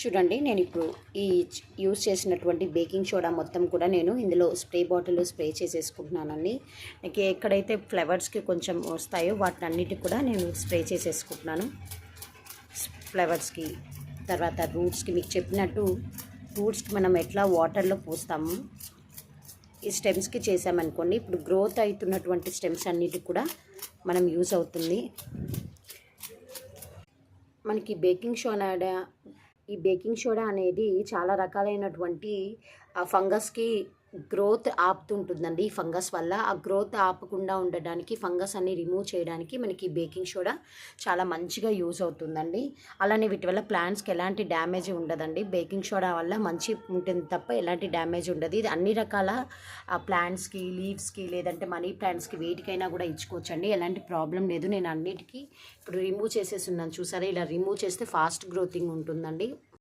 చూడండి, నేను ఇప్పుడు ఈ యూస్ చేసినటువంటి బేకింగ్ సోడా మొత్తం కూడా నేను ఇందులో స్ప్రే బాటిల్లో స్ప్రే చేసేసుకుంటున్నానండి. నాకు ఎక్కడైతే ఫ్లవర్స్కి కొంచెం వస్తాయో వాటిని అన్నిటికి కూడా నేను స్ప్రే చేసేసుకుంటున్నాను. ఫ్లవర్స్కి, తర్వాత రూట్స్కి, మీకు చెప్పినట్టు రూట్స్కి మనం ఎట్లా వాటర్లో పోస్తాము, ఈ స్టెమ్స్కి చేసామనుకోండి, ఇప్పుడు గ్రోత్ అవుతున్నటువంటి స్టెమ్స్ అన్నిటికి కూడా మనం యూస్ అవుతుంది. మనకి ఈ బేకింగ్ సోడా అనేది చాలా రకాలైనటువంటి ఫంగస్కి గ్రోత్ ఆపుతుంటుందండి. ఈ ఫంగస్ వల్ల ఆ గ్రోత్ ఆపకుండా ఉండడానికి, ఫంగస్ అన్ని రిమూవ్ చేయడానికి మనకి బేకింగ్ సోడా చాలా మంచిగా యూజ్ అవుతుందండి. అలానే వీటి వల్ల ప్లాంట్స్కి ఎలాంటి డ్యామేజ్ ఉండదండి. బేకింగ్ సోడా వల్ల మంచి ఉంటుంది తప్ప ఎలాంటి డ్యామేజ్ ఉండదు. ఇది అన్ని రకాల ప్లాంట్స్కి, లీవ్స్కి, లేదంటే మనీ ప్లాంట్స్కి వేటికైనా కూడా ఇచ్చుకోవచ్చండి. ఎలాంటి ప్రాబ్లం లేదు. నేను అన్నిటికీ ఇప్పుడు రిమూవ్ చేసేస్తున్నాను. చూసారా, ఇలా రిమూవ్ చేస్తే ఫాస్ట్ గ్రోతింగ్ ఉంటుందండి.